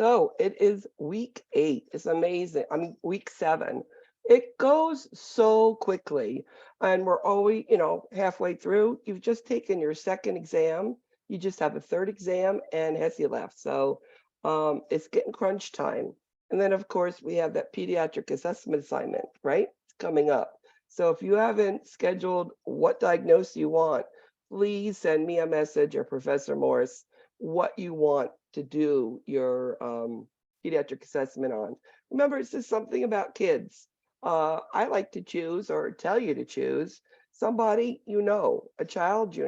So it is week 8. It's amazing. I mean, week 7. It goes so quickly, and we're always, halfway through. You've just taken your second exam. You just have a third exam and HESI left. So it's getting crunch time. And then, of course, we have that pediatric assessment assignment, right? It's coming up. So if you haven't scheduled what diagnosis you want, please send me a message or Professor Morris what you want to do your pediatric assessment on. Remember, it's just something about kids. I like to choose or tell you to choose somebody a child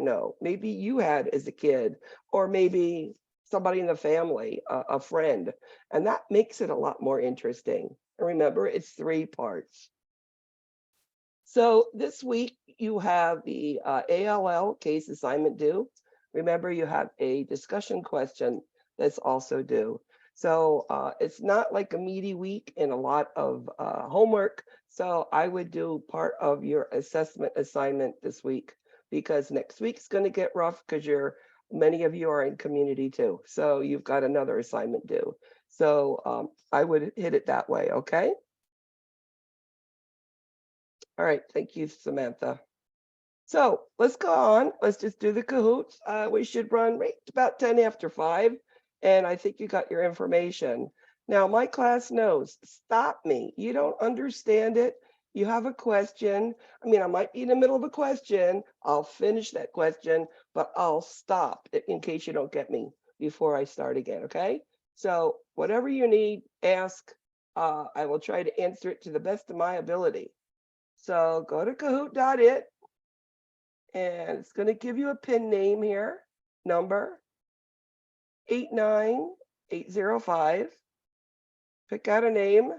maybe you had as a kid, or maybe somebody in the family, a friend, and that makes it a lot more interesting. And remember, it's 3 parts. So this week you have the ALL case assignment due. Remember, you have a discussion question that's also due. So it's not like a meaty week and a lot of homework. So I would do part of your assessment assignment this week, because next week's going to get rough because many of you are in community too. So you've got another assignment due. So I would hit it that way, okay? All right, thank you, Samantha. So let's go on. Let's just do the Kahoots. We should run right about 10 after 5. And I think you got your information. Now, my class knows, stop me. You don't understand it. You have a question. I mean, I might be in the middle of a question. I'll finish that question, but I'll stop in case you don't get me before I start again, okay? So whatever you need, ask. I will try to answer it to the best of my ability. So go to kahoot.it, and it's going to give you a pin name here, number 89805. Pick out a name.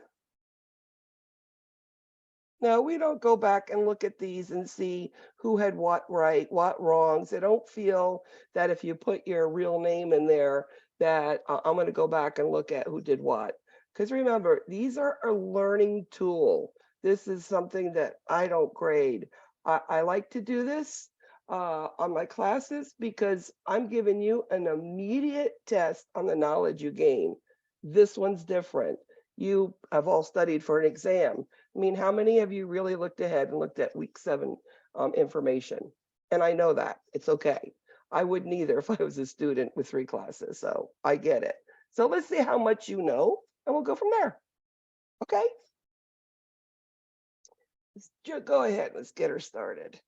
Now, we don't go back and look at these and see who had what right, what wrongs. I don't feel that if you put your real name in there that I'm going to go back and look at who did what. Because remember, these are a learning tool. This is something that I don't grade. I like to do this on my classes because I'm giving you an immediate test on the knowledge you gain. This one's different. You have all studied for an exam. I mean, how many of you really looked ahead and looked at week 7 information? And I know that. It's okay. I wouldn't either if I was a student with 3 classes, so I get it. So let's see how much you know, and we'll go from there. Okay? Let's go ahead. Let's get her started.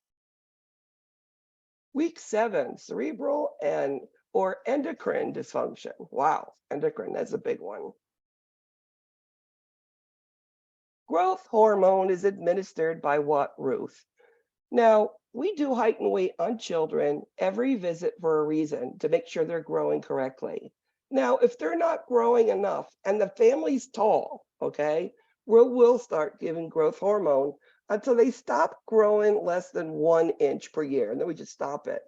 Week 7, cerebral or endocrine dysfunction. Wow, endocrine, that's a big one. Growth hormone is administered by what, Ruth? Now, we do height and weight on children every visit for a reason, to make sure they're growing correctly. Now, if they're not growing enough and the family's tall, okay, we'll start giving growth hormone until they stop growing less than 1 inch per year, and then we just stop it.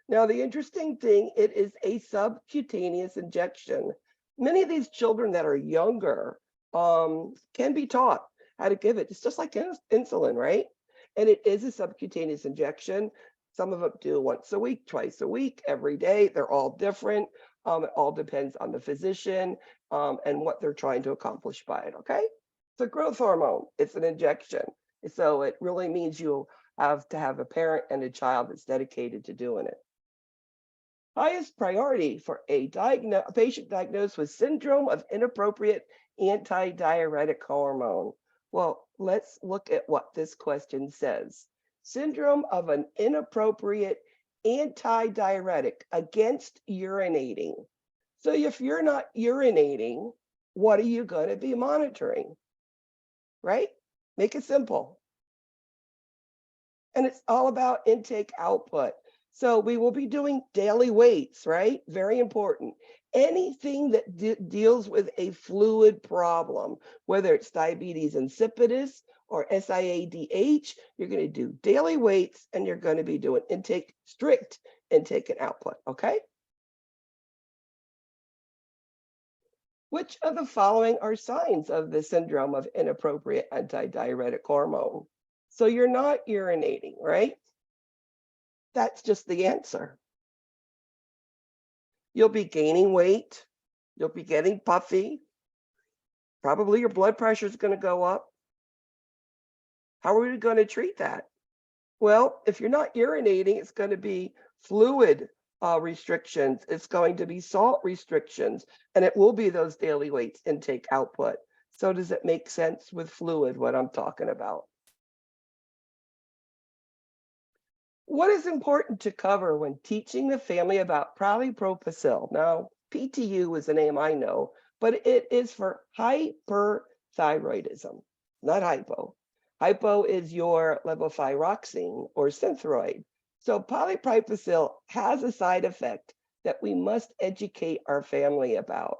Now, the interesting thing, it is a subcutaneous injection. Many of these children that are younger can be taught how to give it. It's just like insulin, right? And it is a subcutaneous injection. Some of them do once a week, twice a week, every day. They're all different. It all depends on the physician and what they're trying to accomplish by it, okay? It's a growth hormone. It's an injection. So it really means you have to have a parent and a child that's dedicated to doing it. Highest priority for a patient diagnosed with syndrome of inappropriate antidiuretic hormone. Well, let's look at what this question says. Syndrome of an inappropriate antidiuretic against urinating. So if you're not urinating, what are you going to be monitoring? Right? Make it simple. And it's all about intake output. So we will be doing daily weights, right? Very important. Anything that deals with a fluid problem, whether it's diabetes insipidus or SIADH, you're going to do daily weights and you're going to be doing strict intake and output, okay? Which of the following are signs of the syndrome of inappropriate antidiuretic hormone? So you're not urinating, right? That's just the answer. You'll be gaining weight. You'll be getting puffy. Probably your blood pressure is going to go up. How are we going to treat that? Well, if you're not urinating, it's going to be fluid restrictions. It's going to be salt restrictions, and it will be those daily weights, intake, output. So does it make sense with fluid, what I'm talking about? What is important to cover when teaching the family about Propylthiouracil? Now, PTU is a name I know, but it is for hyperthyroidism, not hypo. Hypo is your levothyroxine or synthroid. So Propylthiouracil has a side effect that we must educate our family about.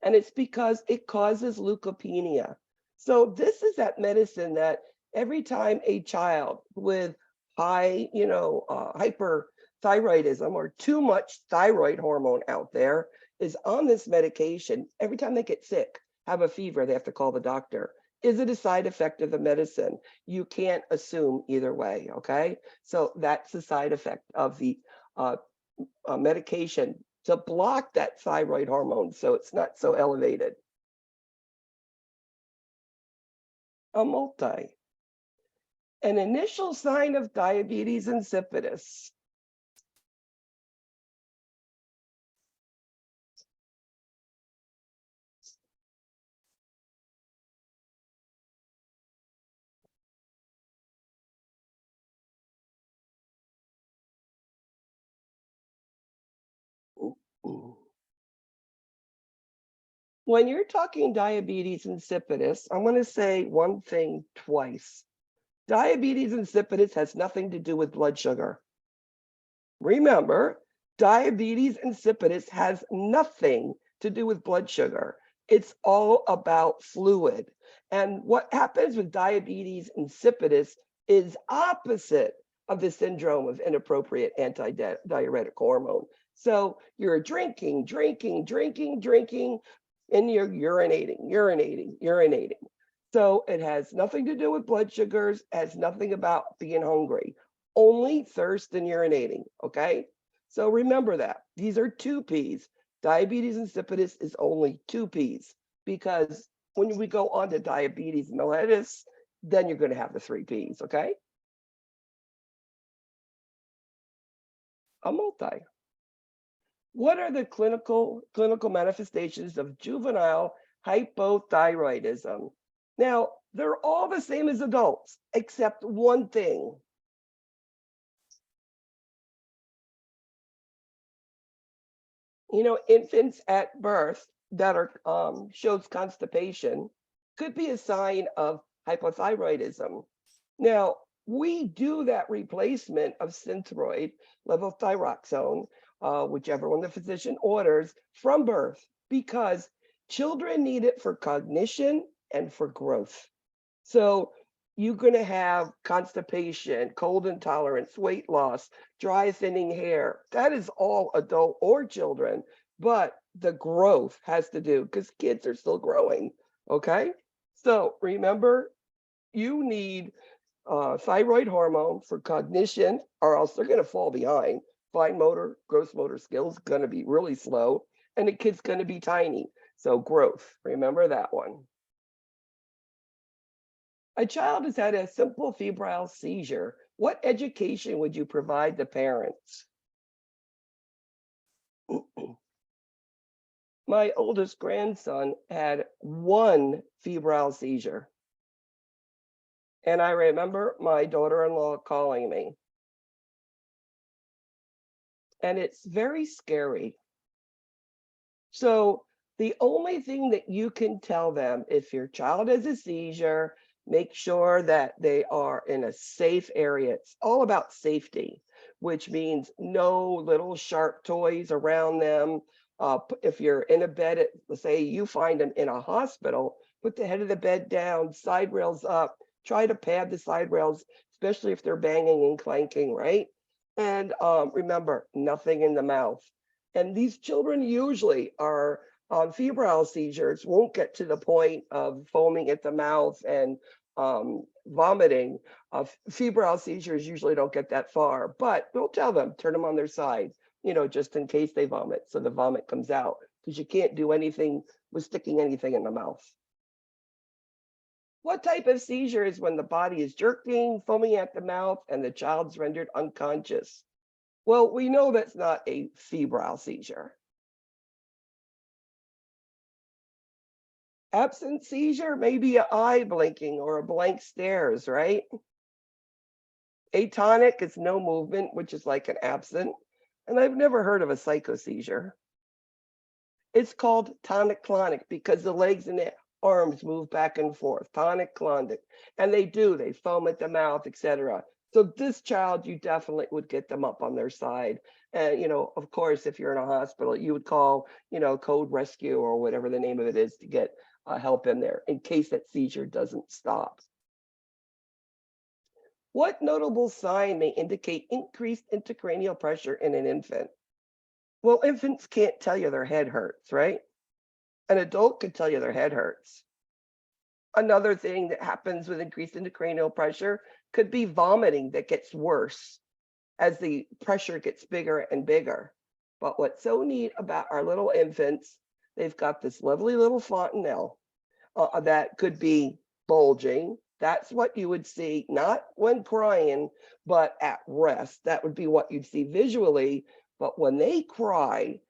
And it's because it causes leukopenia. So this is that medicine that every time a child with high, hyperthyroidism or too much thyroid hormone out there is on this medication, every time they get sick, have a fever, they have to call the doctor. Is it a side effect of the medicine? You can't assume either way, okay? So that's the side effect of the medication to block that thyroid hormone so it's not so elevated. A multi. An initial sign of diabetes insipidus. When you're talking diabetes insipidus, I'm going to say one thing twice. Diabetes insipidus has nothing to do with blood sugar. Remember, diabetes insipidus has nothing to do with blood sugar. It's all about fluid. And what happens with diabetes insipidus is opposite of the syndrome of inappropriate antidiuretic hormone. So you're drinking, and you're urinating. So it has nothing to do with blood sugars, has nothing about being hungry, only thirst and urinating, okay? So remember that. These are 2 Ps. Diabetes insipidus is only 2 Ps because when we go on to diabetes mellitus, then you're going to have the 3 Ps, okay? A multi. What are the clinical manifestations of juvenile hypothyroidism? Now, they're all the same as adults, except one thing. Infants at birth that are shows constipation could be a sign of hypothyroidism. Now, we do that replacement of synthroid, levothyroxine, whichever one the physician orders, from birth because children need it for cognition and for growth. So you're going to have constipation, cold intolerance, weight loss, dry thinning hair. That is all adult or children, but the growth has to do because kids are still growing, okay? So remember, you need thyroid hormone for cognition, or else they're going to fall behind. Fine motor, gross motor skills going to be really slow, and the kid's going to be tiny. So growth, remember that one. A child has had a simple febrile seizure. What education would you provide the parents? My oldest grandson had 1 febrile seizure. And I remember my daughter-in-law calling me. And it's very scary. So the only thing that you can tell them, if your child has a seizure, make sure that they are in a safe area. It's all about safety, which means no little sharp toys around them. If you're in a bed, let's say you find them in a hospital, put the head of the bed down, side rails up, try to pad the side rails, especially if they're banging and clanking, right? And remember, nothing in the mouth. And these children usually are febrile seizures, won't get to the point of foaming at the mouth and vomiting. Febrile seizures usually don't get that far, but we'll tell them, turn them on their side. just in case they vomit, so the vomit comes out, because you can't do anything with sticking anything in the mouth. What type of seizure is when the body is jerking, foaming at the mouth, and the child's rendered unconscious? Well, we know that's not a febrile seizure. Absent seizure, maybe an eye blinking or a blank stares, right? Atonic is no movement, which is like an absent. And I've never heard of a psychoseizure. It's called tonic-clonic because the legs and the arms move back and forth, tonic-clonic. And they foam at the mouth, etc. So this child, you definitely would get them up on their side. And, of course, if you're in a hospital, you would call, code rescue or whatever the name of it is to get help in there in case that seizure doesn't stop. What notable sign may indicate increased intracranial pressure in an infant? Well, infants can't tell you their head hurts, right? An adult could tell you their head hurts. Another thing that happens with increased intracranial pressure could be vomiting that gets worse as the pressure gets bigger and bigger. But what's so neat about our little infants, they've got this lovely little fontanelle that could be bulging. That's what you would see, not when crying, but at rest. That would be what you'd see visually. But when they cry,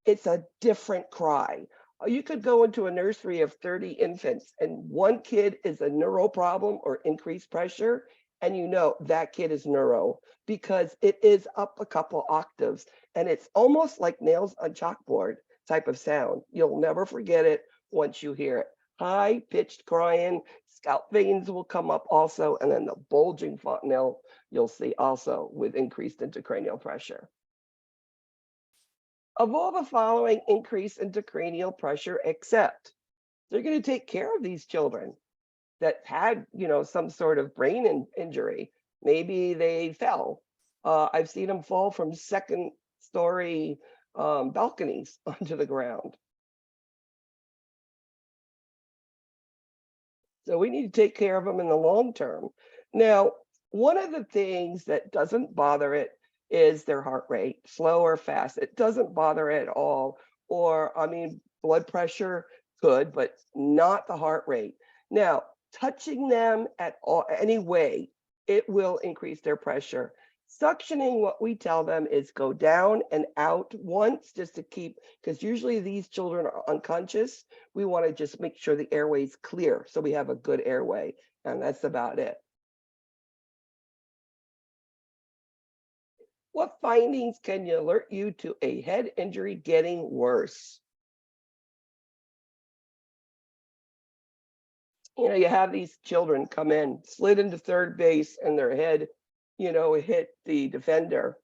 it's a different cry. You could go into a nursery of 30 infants and one kid is a neuro problem or increased pressure, and that kid is neuro because it is up a couple octaves and it's almost like nails on chalkboard type of sound. You'll never forget it once you hear it. High-pitched crying, scalp veins will come up also, and then the bulging fontanelle you'll see also with increased intracranial pressure. Of all the following increase intracranial pressure, except they're going to take care of these children that had, some sort of brain injury. Maybe they fell. I've seen them fall from second-story balconies onto the ground. So we need to take care of them in the long term. Now, one of the things that doesn't bother it is their heart rate, slow or fast. It doesn't bother it at all. Or, blood pressure could, but not the heart rate. Now, touching them at all, any way, it will increase their pressure. Suctioning, what we tell them is go down and out once just to keep, because usually these children are unconscious. We want to just make sure the airway is clear so we have a good airway, and that's about it. What findings can alert you to a head injury getting worse? You have these children come in, slid into third base, and their head, hit the defender.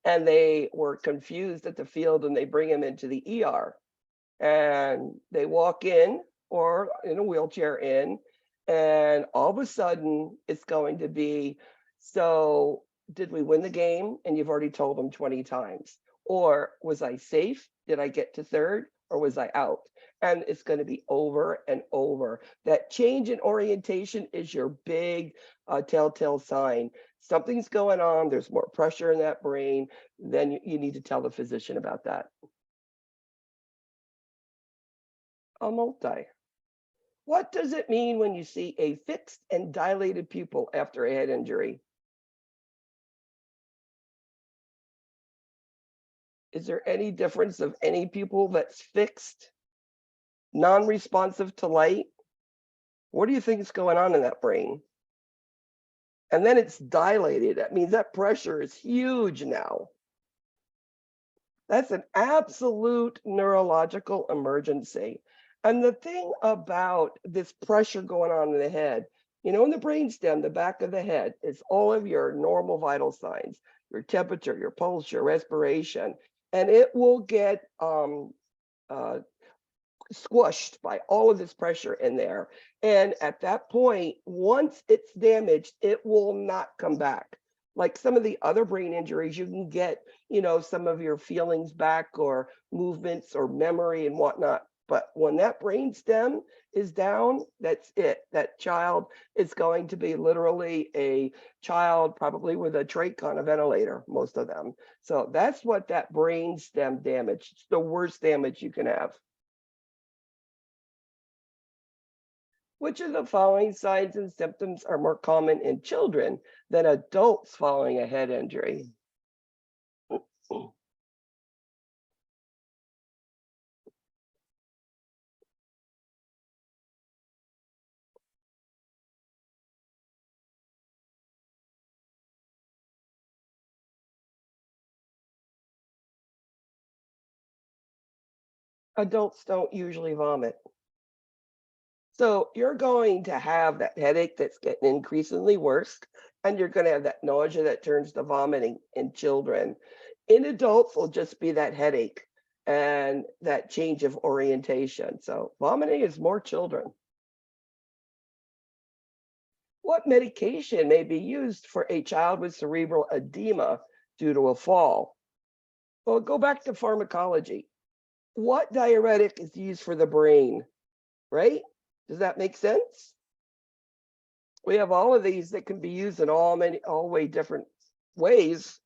And they were confused at the field, and they bring him into the ER. And they walk in, or in a wheelchair in, and all of a sudden it's going to be, so did we win the game? And you've already told them 20 times. Or was I safe? Did I get to third? Or was I out? And it's going to be over and over. That change in orientation is your big telltale sign. Something's going on. There's more pressure in that brain. Then you need to tell the physician about that. A multi. What does it mean when you see a fixed and dilated pupil after a head injury? Is there any difference of any pupil that's fixed, non-responsive to light? What do you think is going on in that brain? And then it's dilated. That means that pressure is huge now. That's an absolute neurological emergency. And the thing about this pressure going on in the head, in the brainstem, the back of the head, is all of your normal vital signs, your temperature, your pulse, your respiration, and it will get squished by all of this pressure in there. And at that point, once it's damaged, it will not come back. Like some of the other brain injuries, you can get, some of your feelings back or movements or memory and whatnot. But when that brain stem is down, that's it. That child is going to be literally a child, probably with a trach on a ventilator, most of them. So that's what that brain stem damage. It's the worst damage you can have. Which of the following signs and symptoms are more common in children than adults following a head injury? Adults don't usually vomit. So you're going to have that headache that's getting increasingly worse, and you're going to have that nausea that turns to vomiting in children. In adults, will just be that headache and that change of orientation. So vomiting is more children. What medication may be used for a child with cerebral edema due to a fall? Well, go back to pharmacology. What diuretic is used for the brain, right? Does that make sense? We have all of these that can be used in all way different ways.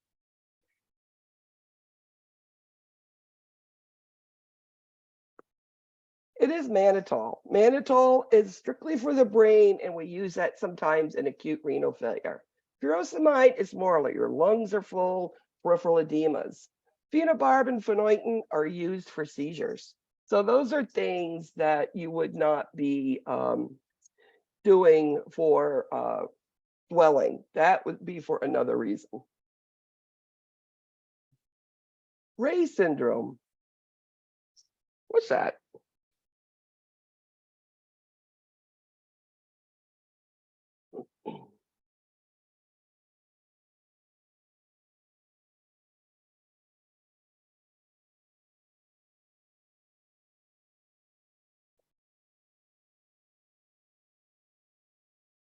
It is mannitol. Mannitol is strictly for the brain, and we use that sometimes in acute renal failure. Furosemide is more like your lungs are full, peripheral edemas. Phenobarb and phenytoin are used for seizures. So those are things that you would not be doing for swelling. That would be for another reason. Reyes syndrome. What's that?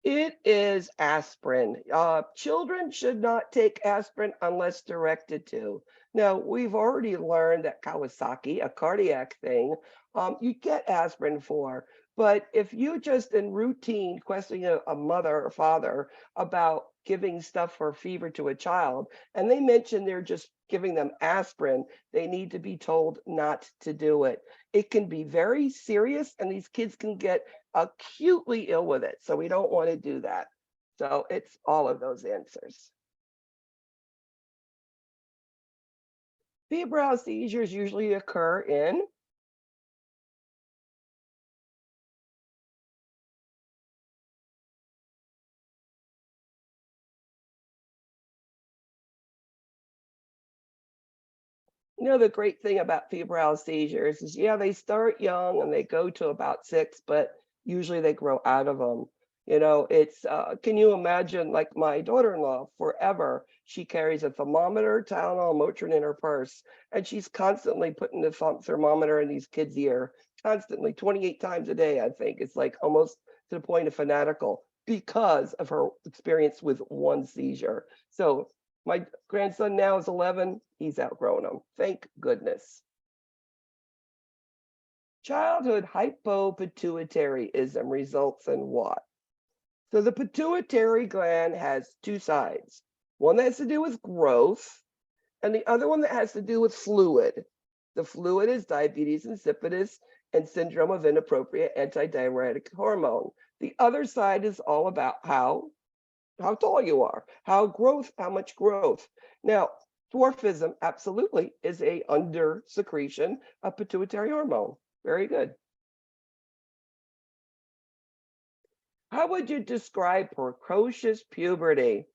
It is aspirin. Children should not take aspirin unless directed to. Now, we've already learned that Kawasaki, a cardiac thing, you get aspirin for. But if you just in routine questioning a mother or father about giving stuff for fever to a child, and they mention they're just giving them aspirin, they need to be told not to do it. It can be very serious, and these kids can get acutely ill with it. So we don't want to do that. So it's all of those answers. Febrile seizures usually occur in the great thing about febrile seizures is, yeah, they start young and they go to about 6, but usually they grow out of them. It's, can you imagine, like my daughter-in-law, forever, she carries a thermometer, Tylenol, Motrin in her purse, and she's constantly putting the thermometer in these kids' ear, constantly, 28 times a day, I think. It's like almost to the point of fanatical because of her experience with one seizure. So my grandson now is 11. He's outgrown them. Thank goodness. Childhood hypopituitaryism results in what? So the pituitary gland has two sides. One that has to do with growth, and the other one that has to do with fluid. The fluid is diabetes insipidus and syndrome of inappropriate antidiuretic hormone. The other side is all about how tall you are, how much growth. Now, dwarfism absolutely is a under secretion of pituitary hormone. Very good. How would you describe precocious puberty?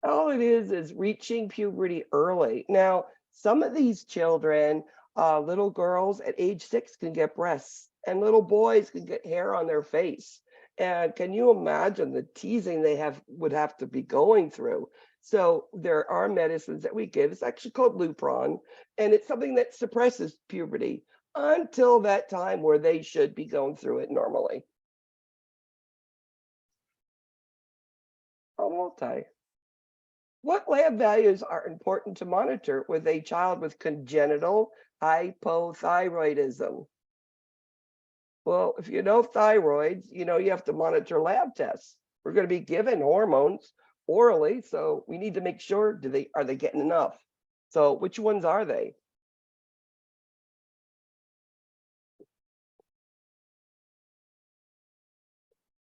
All it is reaching puberty early. Now, some of these children, little girls at age 6 can get breasts, and little boys can get hair on their face. And can you imagine the teasing they would have to be going through? So there are medicines that we give. It's actually called Lupron, and it's something that suppresses puberty until that time where they should be going through it normally. What lab values are important to monitor with a child with congenital hypothyroidism? Well, if you know thyroids, you know you have to monitor lab tests. We're going to be given hormones orally, so we need to make sure are they getting enough? So which ones are they?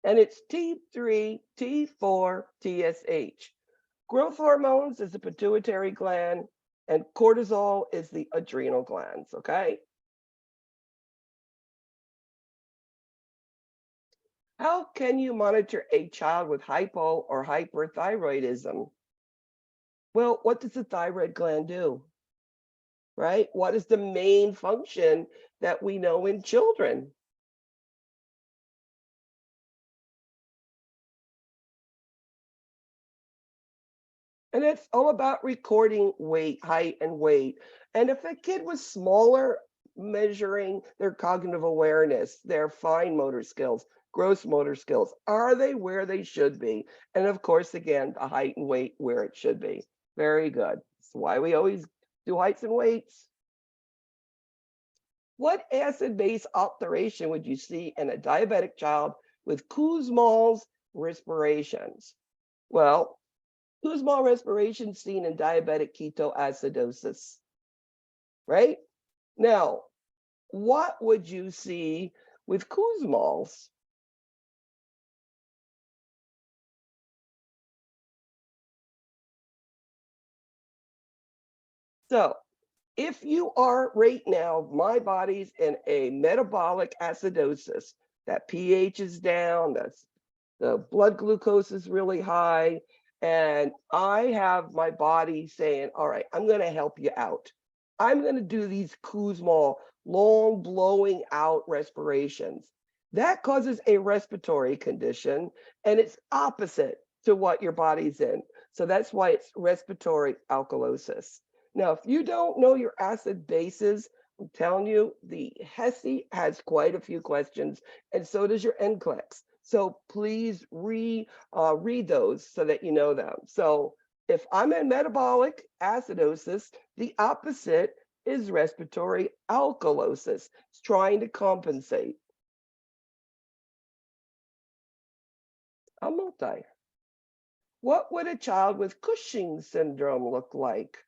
And it's T3, T4, TSH. Growth hormones is the pituitary gland, and cortisol is the adrenal glands, okay? How can you monitor a child with hypo or hyperthyroidism? Well, what does the thyroid gland do? Right? What is the main function that we know in children? And it's all about recording weight, height, and weight. And if a kid was smaller, measuring their cognitive awareness, their fine motor skills, gross motor skills, are they where they should be? And of course, again, the height and weight where it should be. Very good. That's why we always do heights and weights. What acid-base alteration would you see in a diabetic child with Kussmaul's respirations? Well, Kussmaul respiration seen in diabetic ketoacidosis, right? Now, what would you see with Kussmaul's? So, if you are right now, my body's in a metabolic acidosis, that pH is down, the blood glucose is really high, and I have my body saying, all right, I'm going to help you out. I'm going to do these Kussmaul long blowing out respirations. That causes a respiratory condition, and it's opposite to what your body's in. So that's why it's respiratory alkalosis. Now, if you don't know your acid bases, I'm telling you, the HESI has quite a few questions, and so does your NCLEX. So please read those so that you know them. So if I'm in metabolic acidosis, the opposite is respiratory alkalosis. It's trying to compensate. A multi. What would a child with Cushing syndrome look like?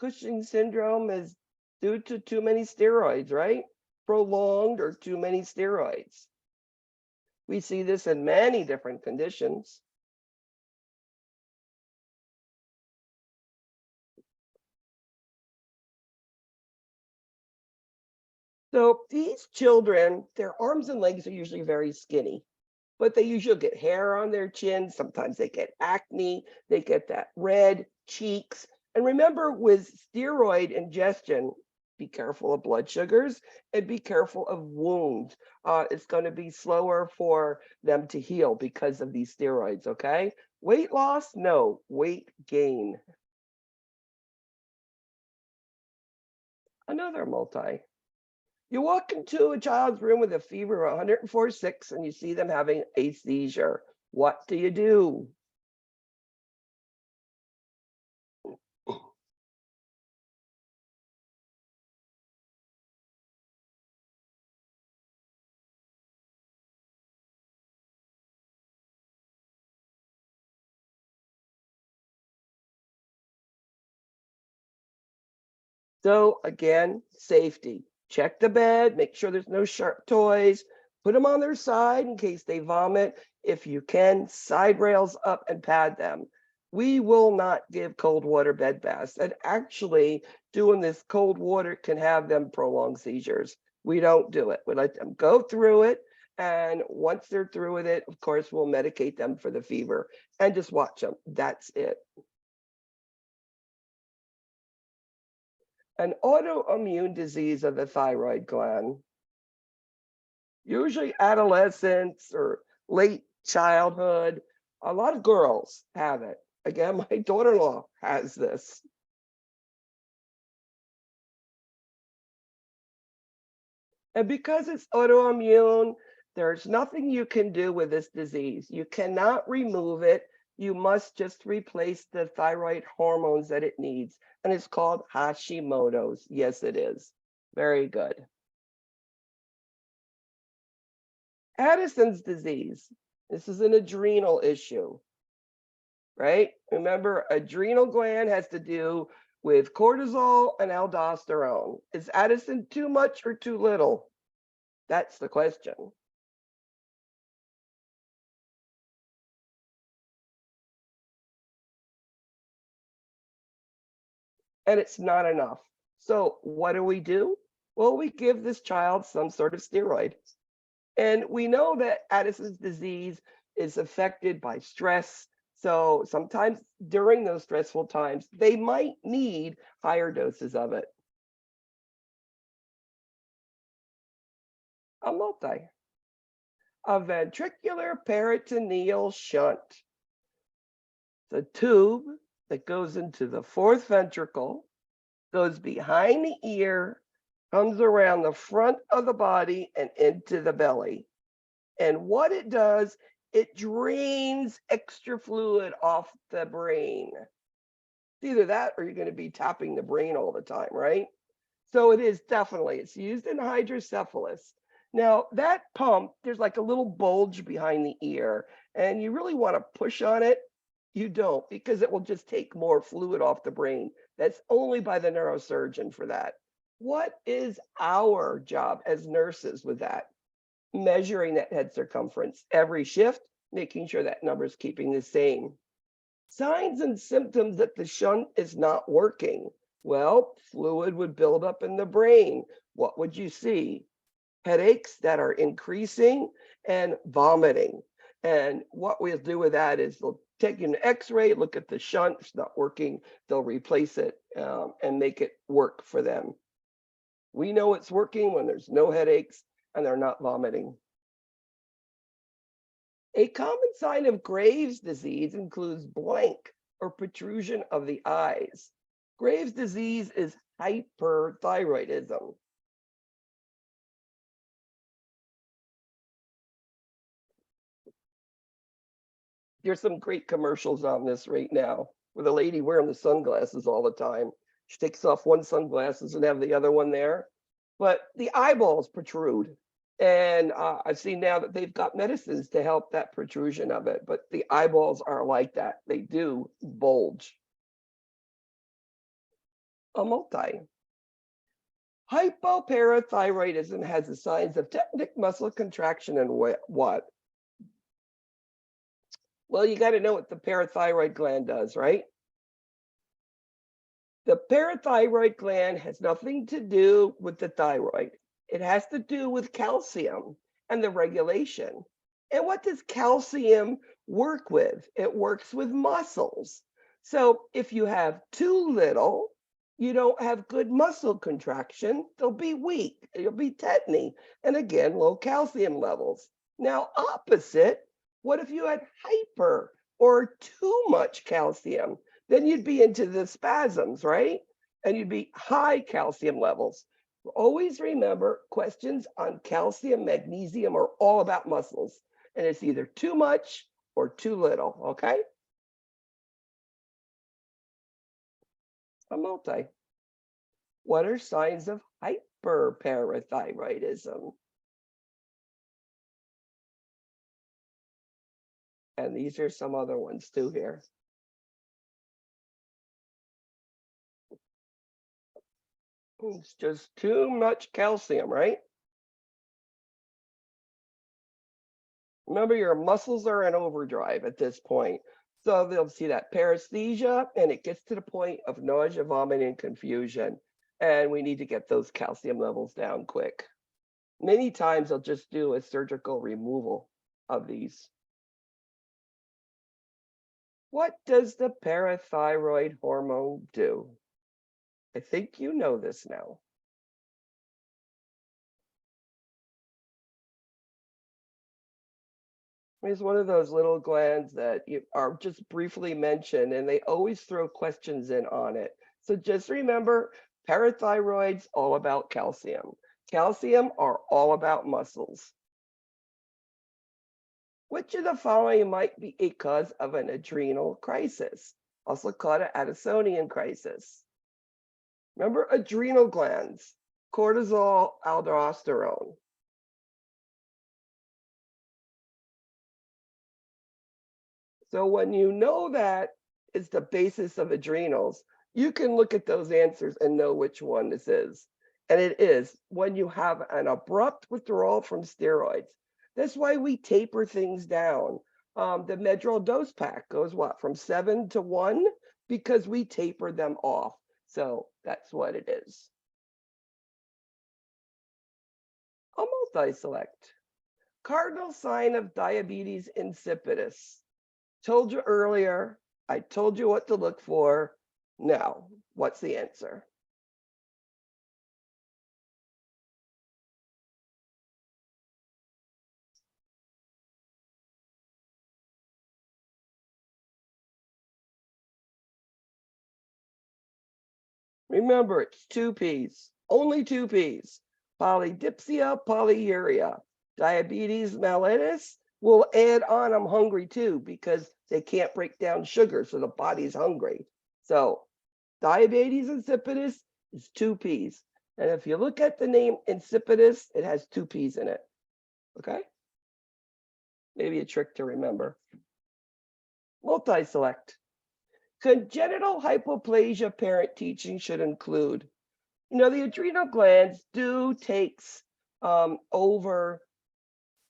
Cushing syndrome is due to too many steroids, right? Prolonged or too many steroids. We see this in many different conditions. So these children, their arms and legs are usually very skinny, but they usually get hair on their chin. Sometimes they get acne, they get that red cheeks. And remember, with steroid ingestion, be careful of blood sugars and be careful of wounds. It's going to be slower for them to heal because of these steroids, okay? Weight loss? No, weight gain. Another multi. You walk into a child's room with a fever of 104.6 and you see them having a seizure. What do you do? So again, safety. Check the bed, make sure there's no sharp toys, put them on their side in case they vomit. If you can, side rails up and pad them. We will not give cold water bed baths. And actually, doing this cold water can have them prolonged seizures. We don't do it. We let them go through it. And once they're through with it, of course, we'll medicate them for the fever and just watch them. That's it. An autoimmune disease of the thyroid gland, usually adolescence or late childhood. A lot of girls have it. Again, my daughter-in-law has this. And because it's autoimmune, there's nothing you can do with this disease. You cannot remove it. You must just replace the thyroid hormones that it needs. And it's called Hashimoto's. Yes, it is. Very good. Addison's disease. This is an adrenal issue, right? Remember, adrenal gland has to do with cortisol and aldosterone. Is Addison too much or too little? That's the question. And it's not enough. So what do? Well, we give this child some sort of steroid. And we know that Addison's disease is affected by stress. So sometimes during those stressful times, they might need higher doses of it. A ventriculoperitoneal shunt. It's a tube that goes into the fourth ventricle, goes behind the ear, comes around the front of the body and into the belly. And what it does, it drains extra fluid off the brain. It's either that or you're going to be tapping the brain all the time, right? So it is definitely, it's used in hydrocephalus. Now that pump, there's like a little bulge behind the ear, and you really want to push on it. You don't, because it will just take more fluid off the brain. That's only by the neurosurgeon for that. What is our job as nurses with that? Measuring that head circumference every shift, making sure that number is keeping the same. Signs and symptoms that the shunt is not working. Well, fluid would build up in the brain. What would you see? Headaches that are increasing and vomiting. And what we'll do with that is they'll take an x-ray, look at the shunt. If it's not working, they'll replace it and make it work for them. We know it's working when there's no headaches and they're not vomiting. A common sign of Graves' disease includes blank or protrusion of the eyes. Graves' disease is hyperthyroidism. There's some great commercials on this right now with a lady wearing the sunglasses all the time. She takes off one sunglasses and have the other one there, but the eyeballs protrude. And I've seen now that they've got medicines to help that protrusion of it, but the eyeballs are like that. They do bulge. A multi. Hypoparathyroidism has the signs of technic muscle contraction and what? Well, you got to know what the parathyroid gland does, right? The parathyroid gland has nothing to do with the thyroid. It has to do with calcium and the regulation. And what does calcium work with? It works with muscles. So if you have too little, you don't have good muscle contraction. They'll be weak. You'll be tetany. And again, low calcium levels. Now, opposite, what if you had hyper or too much calcium? Then you'd be into the spasms, right? And you'd be high calcium levels. Always remember, questions on calcium, magnesium are all about muscles. And it's either too much or too little, okay? A multi. What are signs of hyperparathyroidism? And these are some other ones too here. It's just too much calcium, right? Remember, your muscles are in overdrive at this point. So they'll see that paresthesia, and it gets to the point of nausea, vomiting, and confusion. And we need to get those calcium levels down quick. Many times they'll just do a surgical removal of these. What does the parathyroid hormone do? I think you know this now. It's one of those little glands that you are just briefly mentioned, and they always throw questions in on it. So just remember, parathyroid's all about calcium. Calcium are all about muscles. Which of the following might be a cause of an adrenal crisis, also called an Addisonian crisis? Remember adrenal glands, cortisol, aldosterone. So when you know that is the basis of adrenals, you can look at those answers and know which one this is. And it is when you have an abrupt withdrawal from steroids. That's why we taper things down. The Medrol dose pack goes what, from 7 to 1? Because we taper them off. So that's what it is. A multi-select. Cardinal sign of diabetes insipidus. Told you earlier, I told you what to look for. Now, what's the answer? Remember, it's 2 P's, only 2 P's. Polydipsia, polyuria. Diabetes mellitus will add on, I'm hungry too, because they can't break down sugar, so the body's hungry. So diabetes insipidus is 2 P's. And if you look at the name insipidus, it has 2 P's in it. Okay? Maybe a trick to remember. Multi-select. Congenital hypoplasia parent teaching should include, the adrenal glands do takes over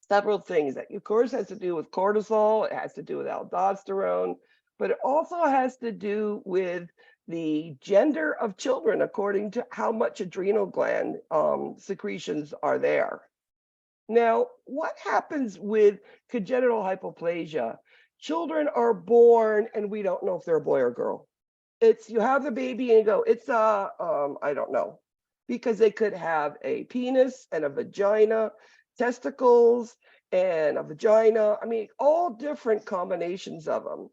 several things. That, of course, has to do with cortisol. It has to do with aldosterone, but it also has to do with the gender of children according to how much adrenal gland secretions are there. Now, what happens with congenital hypoplasia? Children are born and we don't know if they're a boy or girl. It's, you have the baby and you go, it's a, I don't know, because they could have a penis and a vagina, testicles and a vagina. I mean, all different combinations of them.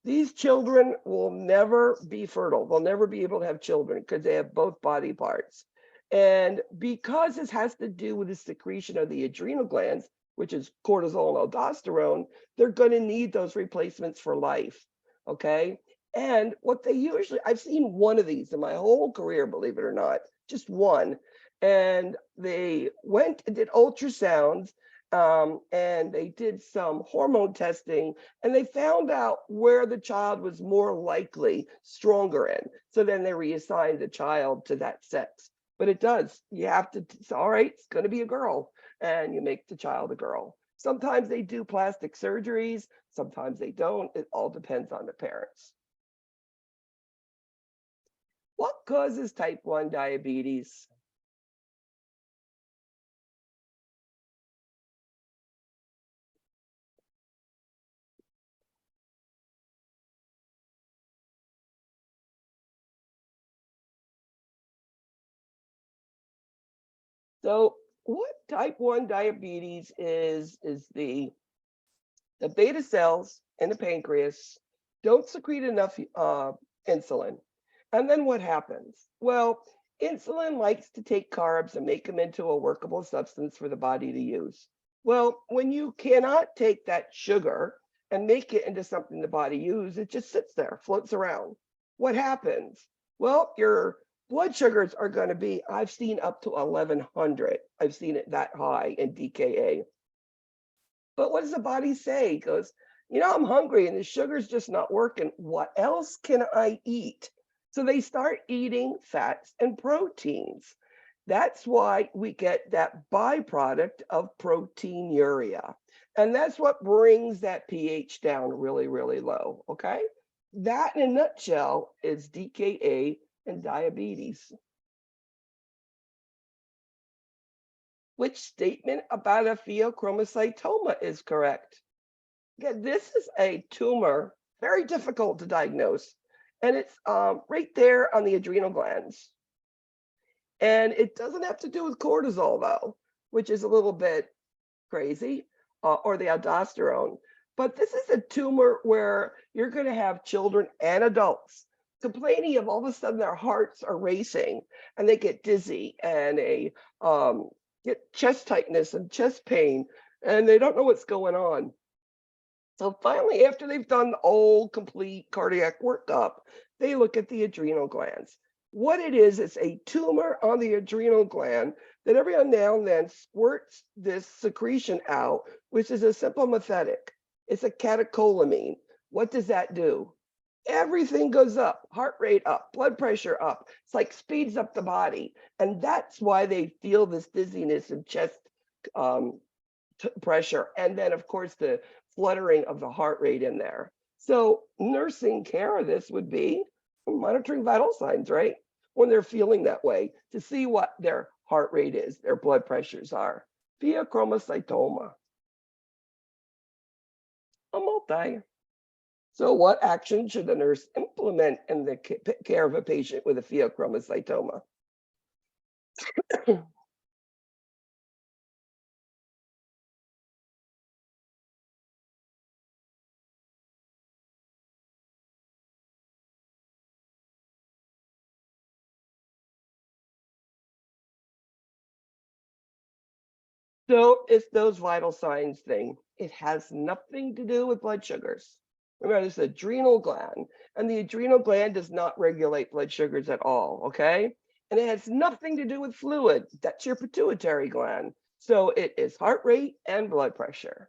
These children will never be fertile. They'll never be able to have children because they have both body parts. And because this has to do with the secretion of the adrenal glands, which is cortisol and aldosterone, they're going to need those replacements for life. Okay. And what they usually, I've seen one of these in my whole career, believe it or not, just one. And they went and did ultrasounds and they did some hormone testing and they found out where the child was more likely stronger in. So then they reassigned the child to that sex. But it does, you have to, all right, it's going to be a girl, and you make the child a girl. Sometimes they do plastic surgeries, sometimes they don't. It all depends on the parents. What causes type 1 diabetes? So what type 1 diabetes is the beta cells in the pancreas don't secrete enough insulin. And then what happens? Well, insulin likes to take carbs and make them into a workable substance for the body to use. Well, when you cannot take that sugar and make it into something the body uses, it just sits there, floats around. What happens? Well, your blood sugars are going to be, I've seen up to 1100. I've seen it that high in DKA. But what does the body say? It goes, I'm hungry and the sugar's just not working. What else can I eat? So they start eating fats and proteins. That's why we get that byproduct of proteinuria. And that's what brings that pH down really, really low. Okay. That in a nutshell is DKA and diabetes. Which statement about a pheochromocytoma is correct? Again, this is a tumor, very difficult to diagnose. And it's right there on the adrenal glands. And it doesn't have to do with cortisol, though, which is a little bit crazy. or the aldosterone. But this is a tumor where you're going to have children and adults complaining of all of a sudden their hearts are racing and they get dizzy and they get chest tightness and chest pain and they don't know what's going on. So finally, after they've done the whole complete cardiac workup, they look at the adrenal glands. What it is, it's a tumor on the adrenal gland that every now and then squirts this secretion out, which is a sympathetic. It's a catecholamine. What does that do? Everything goes up, heart rate up, blood pressure up. It's like speeds up the body. And that's why they feel this dizziness and chest pressure. And then, of course, the fluttering of the heart rate in there. So nursing care of this would be monitoring vital signs, right? When they're feeling that way, to see what their heart rate is, their blood pressures are. Pheochromocytoma. A multi. So what action should the nurse implement in the care of a patient with a pheochromocytoma? So it's those vital signs thing. It has nothing to do with blood sugars. Remember, this adrenal gland, and the adrenal gland does not regulate blood sugars at all, okay? And it has nothing to do with fluid. That's your pituitary gland. So it is heart rate and blood pressure.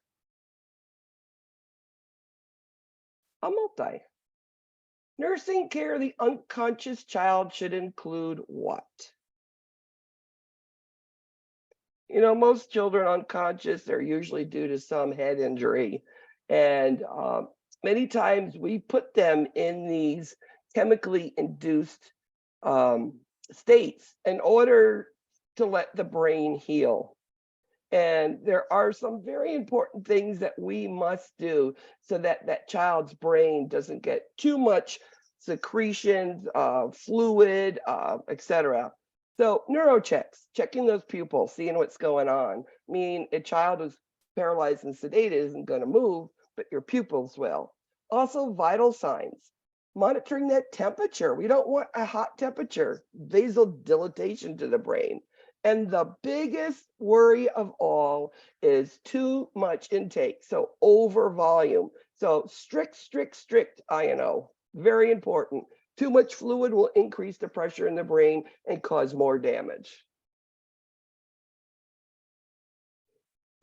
A multi. Nursing care of the unconscious child should include what? You know, most children unconscious, they're usually due to some head injury. And many times we put them in these chemically induced states in order to let the brain heal. And there are some very important things that we must do so that that child's brain doesn't get too much secretions, fluid, etc. So neurochecks, checking those pupils, seeing what's going on. I mean, a child who's paralyzed and sedated isn't going to move, but your pupils will. Also, vital signs, monitoring that temperature. We don't want a hot temperature, vasodilatation to the brain. And the biggest worry of all is too much intake, so over volume. So strict, INO, very important. Too much fluid will increase the pressure in the brain and cause more damage.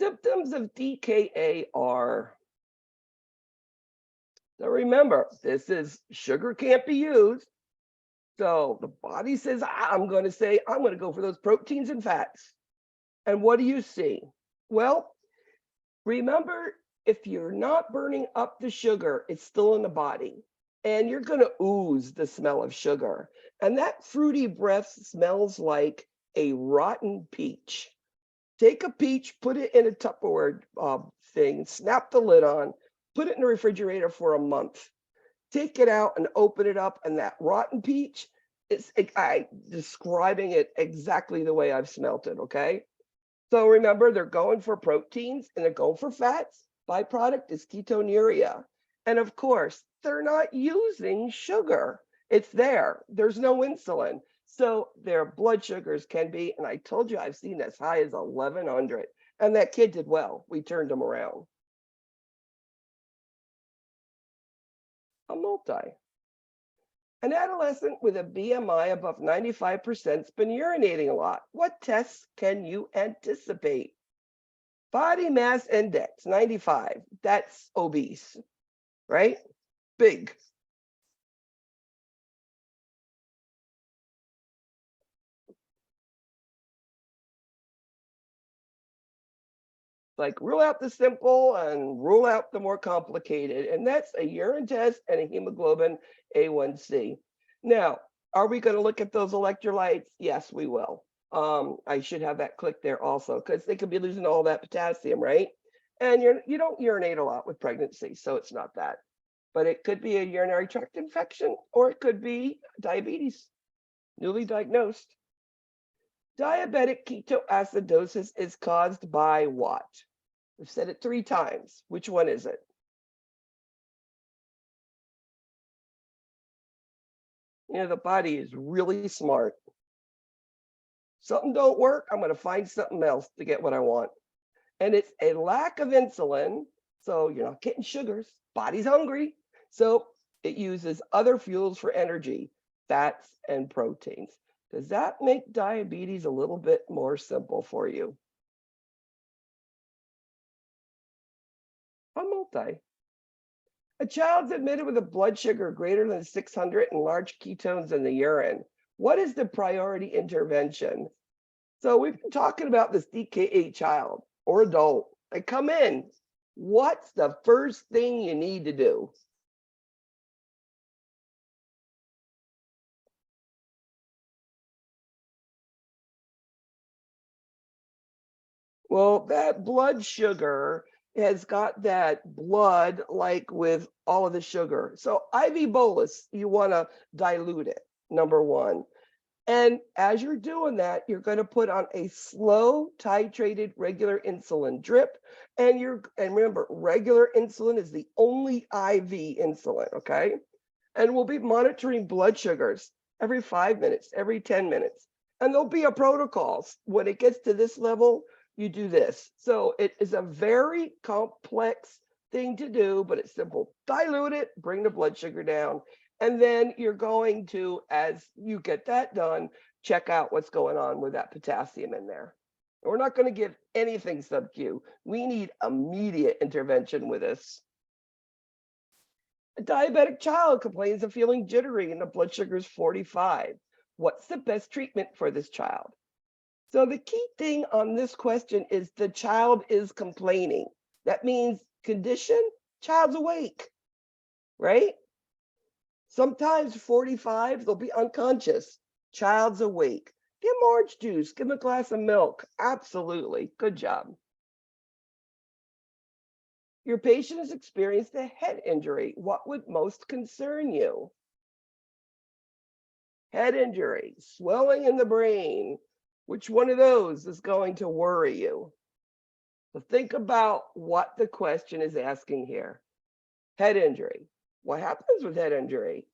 Symptoms of DKA are, so remember, this is sugar can't be used. So the body says, I'm going to go for those proteins and fats. And what do you see? Well, remember, if you're not burning up the sugar, it's still in the body. And you're going to ooze the smell of sugar. And that fruity breath smells like a rotten peach. Take a peach, put it in a Tupperware thing, snap the lid on, put it in the refrigerator for a month. Take it out and open it up, and that rotten peach, I'm describing it exactly the way I've smelt it, okay? So remember, they're going for proteins and they're going for fats. Byproduct is ketonuria. And of course, they're not using sugar. It's there. There's no insulin. So their blood sugars can be, and I told you I've seen as high as 1100. And that kid did well. We turned him around. A multi. An adolescent with a BMI above 95% has been urinating a lot. What tests can you anticipate? Body mass index, 95. That's obese, right? Big. Like rule out the simple and rule out the more complicated. And that's a urine test and a hemoglobin A1C. Now, are we going to look at those electrolytes? Yes, we will. I should have that clicked there also, because they could be losing all that potassium, right? And you don't urinate a lot with pregnancy, so it's not that. But it could be a urinary tract infection, or it could be diabetes, newly diagnosed. Diabetic ketoacidosis is caused by what? I've said it 3 times. Which one is it? You know, the body is really smart. Something don't work, I'm going to find something else to get what I want. And it's a lack of insulin. So you're not getting sugars. Body's hungry. So it uses other fuels for energy, fats and proteins. Does that make diabetes a little bit more simple for you? A multi. A child's admitted with a blood sugar greater than 600 and large ketones in the urine. What is the priority intervention? So we've been talking about this DKA child or adult. They come in. What's the first thing you need to do? Well, that blood sugar has got that blood like with all of the sugar. So IV bolus, you want to dilute it, number one. And as you're doing that, you're going to put on a slow titrated regular insulin drip. And remember, regular insulin is the only IV insulin, okay? And we'll be monitoring blood sugars every 5 minutes, every 10 minutes. And there'll be a protocol. When it gets to this level, you do this. So it is a very complex thing to do, but it's simple. Dilute it, bring the blood sugar down. And then you're going to, as you get that done, check out what's going on with that potassium in there. We're not going to give anything sub-Q. We need immediate intervention with this. A diabetic child complains of feeling jittery and the blood sugar is 45. What's the best treatment for this child? So the key thing on this question is the child is complaining. That means condition, child's awake, right? Sometimes 45, they'll be unconscious. Child's awake. Give them orange juice. Give them a glass of milk. Absolutely. Good job. Your patient has experienced a head injury. What would most concern you? Head injury, swelling in the brain. Which one of those is going to worry you? So think about what the question is asking here. Head injury. What happens with head injury?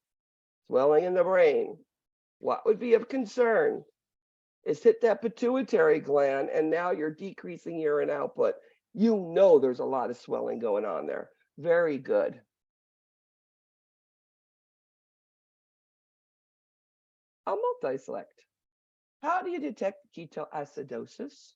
Swelling in the brain. What would be of concern? It's hit that pituitary gland, and now you're decreasing urine output. You know there's a lot of swelling going on there. Very good. I'll multi-select. How do you detect ketoacidosis?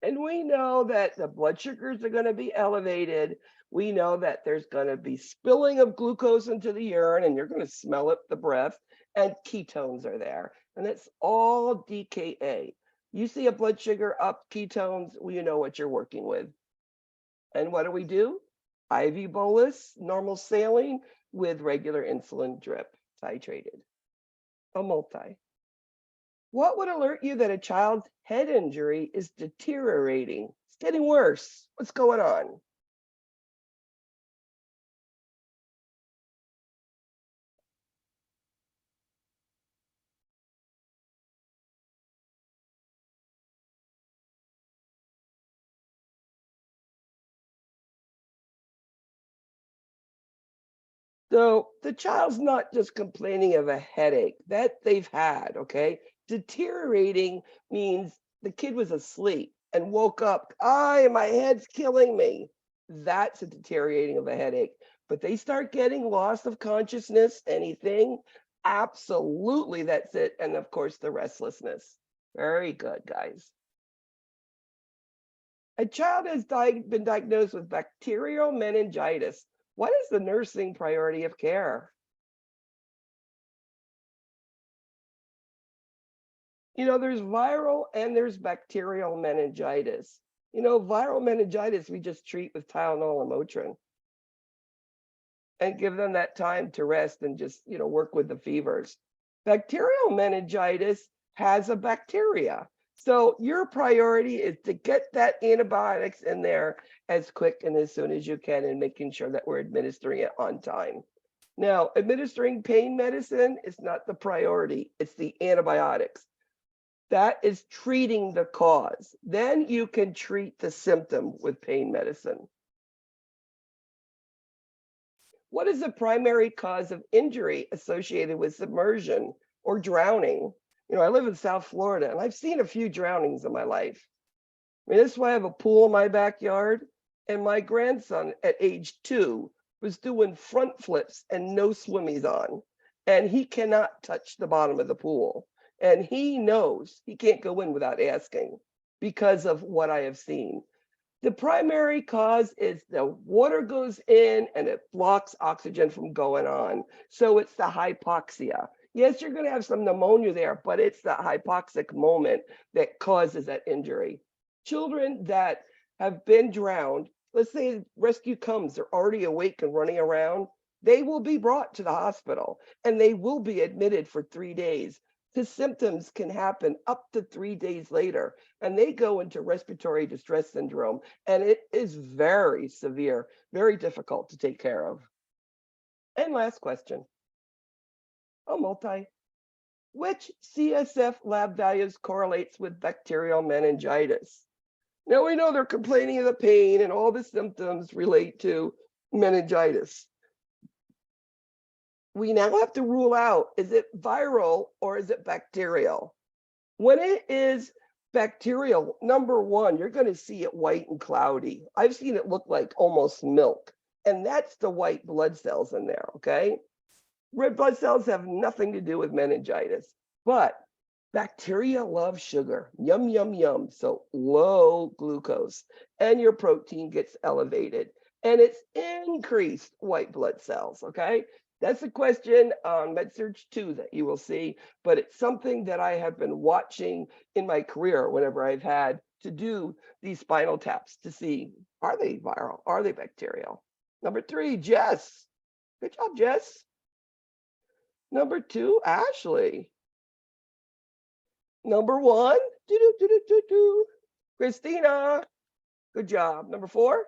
And we know that the blood sugars are going to be elevated. We know that there's going to be spilling of glucose into the urine, and you're going to smell it, the breath, and ketones are there. And it's all DKA. You see a blood sugar up, ketones, well, you know what you're working with. And what do? IV bolus, normal saline with regular insulin drip, titrated. A multi. What would alert you that a child's head injury is deteriorating? It's getting worse. What's going on? So the child's not just complaining of a headache that they've had, okay? Deteriorating means the kid was asleep and woke up, my head's killing me. That's a deteriorating of a headache. But they start getting loss of consciousness, anything, absolutely that's it. And of course, the restlessness. Very good, guys. A child has been diagnosed with bacterial meningitis. What is the nursing priority of care? There's viral and there's bacterial meningitis. Viral meningitis we just treat with Tylenol and Motrin and give them that time to rest and just, work with the fevers. Bacterial meningitis has a bacteria. So your priority is to get that antibiotics in there as quick and as soon as you can, and making sure that we're administering it on time. Now, administering pain medicine is not the priority, it's the antibiotics. That is treating the cause. Then you can treat the symptom with pain medicine. What is the primary cause of injury associated with submersion or drowning? You know, I live in South Florida and I've seen a few drownings in my life. I mean, this is why I have a pool in my backyard. And my grandson at age 2 was doing front flips and no swimmies on. And he cannot touch the bottom of the pool. And he knows he can't go in without asking because of what I have seen. The primary cause is the water goes in and it blocks oxygen from going on. So it's the hypoxia. Yes, you're going to have some pneumonia there, but it's the hypoxic moment that causes that injury. Children that have been drowned, let's say rescue comes, they're already awake and running around, they will be brought to the hospital and they will be admitted for 3 days. The symptoms can happen up to 3 days later, and they go into respiratory distress syndrome, and it is very severe, very difficult to take care of. And last question. Oh, multi. Which CSF lab values correlates with bacterial meningitis? Now we know they're complaining of the pain and all the symptoms relate to meningitis. We now have to rule out, is it viral or is it bacterial? When it is bacterial, number one, you're going to see it white and cloudy. I've seen it look like almost milk, and that's the white blood cells in there, okay? Red blood cells have nothing to do with meningitis, but bacteria love sugar, yum, yum, yum. So low glucose, and your protein gets elevated, and it's increased white blood cells, okay? That's a question on MedSearch 2 that you will see, but it's something that I have been watching in my career whenever I've had to do these spinal taps to see, are they viral? Are they bacterial? Number 3, Jess. Good job, Jess. Number 2, Ashley. Number 1, Christina. Good job. Number 4,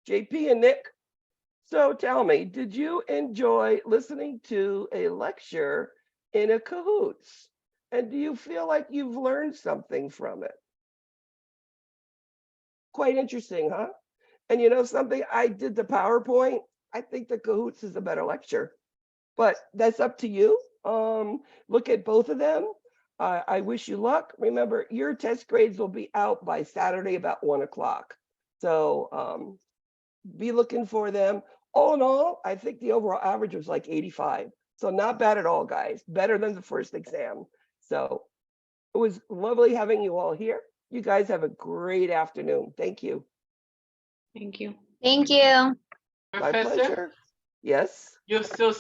JP and Nick. So tell me, did you enjoy listening to a lecture in a cahoots? And do you feel like you've learned something from it? Quite interesting, huh? And you know something, I did the PowerPoint. I think the cahoots is a better lecture, but that's up to you. Look at both of them. I wish you luck. Remember, your test grades will be out by Saturday about 1 o'clock. So be looking for them. All in all, I think the overall average was like 85. So not bad at all, guys. Better than the first exam. So it was lovely having you all here. You guys have a great afternoon. Thank you. Thank you. Thank you. My Professor, pleasure. Yes. you're still